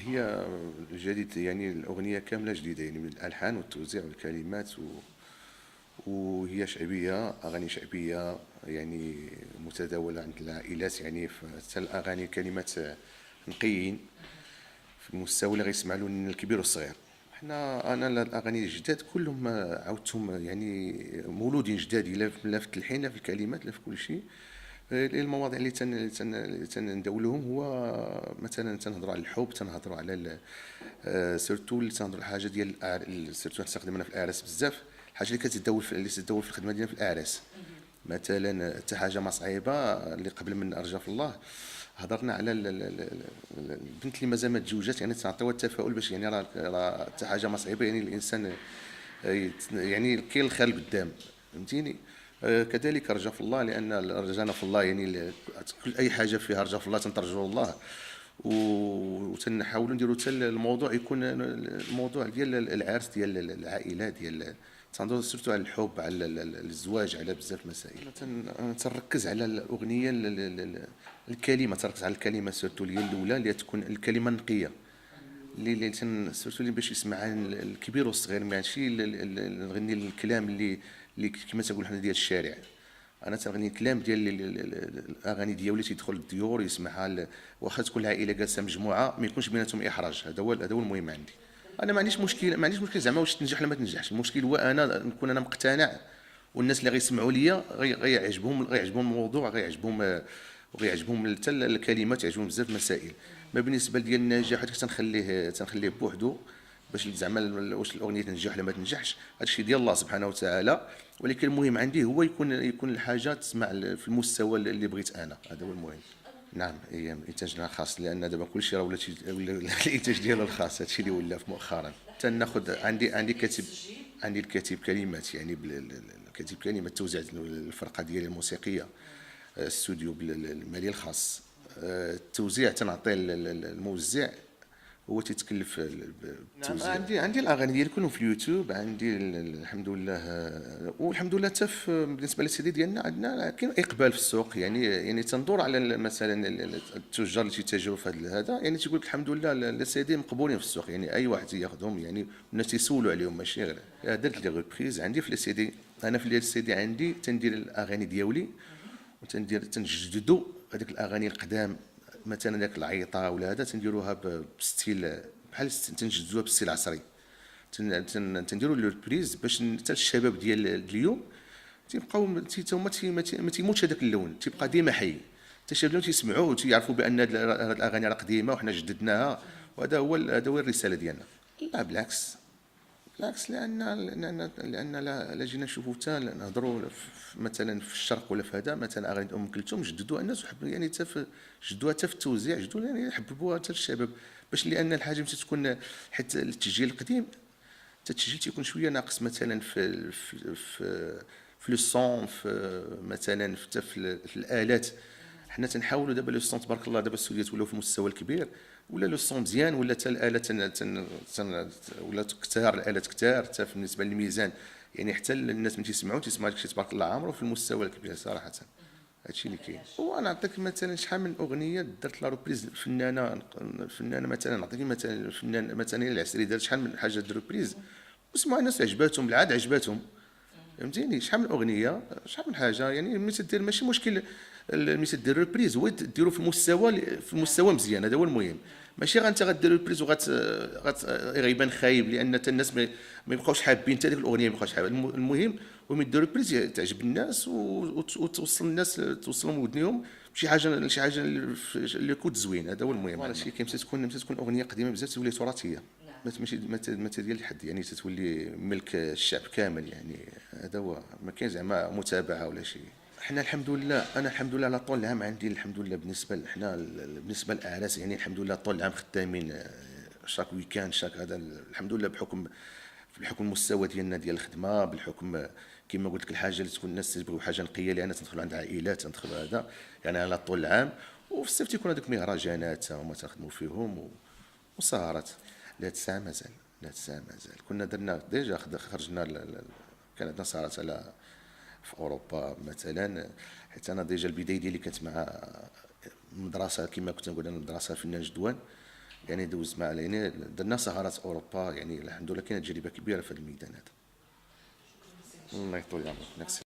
هي جديد، يعني الأغنية كاملة جديدة، يعني من الألحان والتوزيع والكلمات وهي شعبية، أغاني شعبية يعني متداولة عند العائلات، يعني حتى الأغاني كلمات نقيين في المستوى اللي غيسمع له الكبير والصغير. انا الاغاني الجداد كلهم عاودتهم، يعني مولودين جداد، لا في التلحين لا في الكلمات لا في كل شيء. المواضيع اللي تنداولهم هو مثلا تنهضروا على الحب، تنهضروا على سيرتو اللي تنهضروا على الحاجه ديال سيرتو نستخدمنا في الاعراس بزاف، الحاجه اللي كتداول اللي تداول في الخدمه ديالنا في الاعراس. مثلا حتى حاجه ما صعيبه اللي قبل من ارجع في الله، هضرنا على البنت اللي مازال ما تزوجات، يعني تعطيوها التفاؤل باش يعني راه حتى حاجه ما صعيبه، يعني الانسان يعني كاين الخير لقدام، فهمتيني. كذلك رجاء في الله، لان رجانا في الله يعني كل اي حاجه فيها رجاء في الله تنترجوا الله، وتنحاولوا نديروا حتى الموضوع يكون الموضوع ديال العرس ديال العائله ديال تنهضروا سيرتو على الحب، على الزواج، على بزاف مسائل. تنركز على الاغنيه الكلمه، تركز على الكلمه سيرتو اللي هي الاولى، اللي تكون الكلمه نقيه، اللي سيرتو اللي باش يسمعها الكبير والصغير، ماشي نغني الكلام اللي كما تقول حنا ديال الشارع. انا تنغني الكلام ديال الاغاني ديالي تيدخل الديور يسمعها، واخا تكون العائله جالسه مجموعه ما يكونش بيناتهم احراج، هذا هو المهم عندي. انا ما عنديش مشكل زعما واش تنجح ولا ما تنجحش، المشكل هو انا نكون انا مقتنع، والناس اللي غيسمعوا ليا غيعجبهم الموضوع، وغيعجبهم حتى الكلمات، يعجبهم بزاف المسائل. ما بالنسبه ديال النجاح هذاك تنخليه بوحدو، باش زعما واش الاغنيه تنجح ولا ما تنجحش، هادشي ديال الله سبحانه وتعالى. ولكن المهم عندي هو يكون الحاجه تسمع في المستوى اللي بغيت انا، هذا هو المهم. نعم، هي انتاجنا الخاص، لان دابا كلشي راه ولا الانتاج ديالو الخاص، هادشي اللي ولا في مؤخرا. تناخذ عندي كاتب، عندي الكاتب كلمات، يعني كاتب كلمات توزيع الفرقه ديالي الموسيقيه، استوديو بالمالي الخاص. التوزيع تنعطيه الموزع، هو تيتكلف بالتوزيع. نعم، عندي الاغاني ديالي كلهم في اليوتيوب، عندي الحمد لله. والحمد لله حتى بالنسبه للسي دي ديالنا عندنا كاين اقبال في السوق، يعني تندور على مثلا التجار اللي تيتاجروا في هذا، يعني تيقول لك الحمد لله السي دي مقبولين في السوق، يعني اي واحد ياخذهم، يعني الناس تيسولوا عليهم ماشي غير. درت لي ريبريز عندي في السي دي، انا في السي دي عندي تندير الاغاني ديالي، تنجددوا هذيك الاغاني القدام، مثلا داك العيطه ولا هذا تنديروها بستيل، بحال تنجددوها بستيل عصري. تنديروا لو باش حتى الشباب ديال اليوم تيبقاو هما ما تيموتش هذاك اللون، تيبقى ديما حي. حتى الشباب تيسمعوه وتيعرفوا بان هاد الاغاني راه قديمه وحنا جددناها، هذا هو الرساله ديالنا. لا بالعكس، لان لا جينا نشوفوا حتى نهضروا مثلا في الشرق ولا في هذا، مثلا اغاني ام كلثوم جددوها الناس وحبوا، يعني جدوها حتى في التوزيع، جدوا يعني حببوها حتى الشباب، باش لان الحاجه متى تكون حيت التسجيل القديم، حتى التسجيل تيكون شويه ناقص، مثلا في لو سون، في مثلا حتى في الالات. حنا تنحاولوا دابا لو سون تبارك الله، دابا السوليات ولاو في المستوى الكبير، ولا لو سون مزيان، ولا حتى الاله ولا كثار الالات كثار، حتى بالنسبه للميزان، يعني حتى الناس من تيسمعوا داكشي تبارك الله عامره في المستوى الكبير صراحه. هادشي اللي كاين. ونعطيك مثلا شحال من اغنيه درت لا روبريز، الفنانه مثلا نعطيك مثلا الفنان مثلا العسري دار شحال من حاجه دو روبريز، وسمعوا الناس عجباتهم، العاد عجباتهم، فهمتيني. شحال من اغنيه، شحال من حاجه، يعني ملي تدير ماشي مشكل، ملي تدير ريبريز هو ديرو في المستوى مزيان، هذا هو المهم. ماشي انت غدير ريبريز غيبان خايب، لان حتى الناس ما يبقاوش حابين حتى ديك الاغنيه، ما يبقاوش حابين. المهم هو ملي دير ريبريز تعجب الناس وتوصل الناس، توصلهم ودنيهم شي حاجه اللي يكون زوين، هذا هو المهم. فوالا شي كيمشي تكون اغنيه قديمه بزاف تولي تراثيه، ماشي ما تدير لحد، يعني تتولي ملك الشعب كامل، يعني هذا هو، ما كاين زعما متابعه ولا شيء. احنا الحمد لله، انا الحمد لله على طول العام عندي الحمد لله، بالنسبه للاعراس، يعني الحمد لله طول العام خدامين، شاك ويكاند شاك هذا، الحمد لله بحكم المستوى ديالنا ديال الخدمه، بالحكم كما قلت لك الحاجه اللي تكون الناس تبغيو حاجه نقيه، لان تدخل عند عائلات، تدخل هذا، يعني على طول العام. وفي الصيف تيكون هذوك مهرجانات هما تنخدموا فيهم وسهرات. لا الساعه مازال، لا الساعه مازال كنا درنا ديجا، خرجنا كان عندنا سهرات على في اوروبا مثلا، حيت انا ديجا البدايه ديالي كانت مع مدرسه، كما كنت نقول انا مدرسه فنان جدوان، يعني دوز مع يعني درنا سهرات اوروبا، يعني الحمد لله كاينه تجربه كبيره في هذا الميدان هذا. الله يطول عمرك. ميرسي.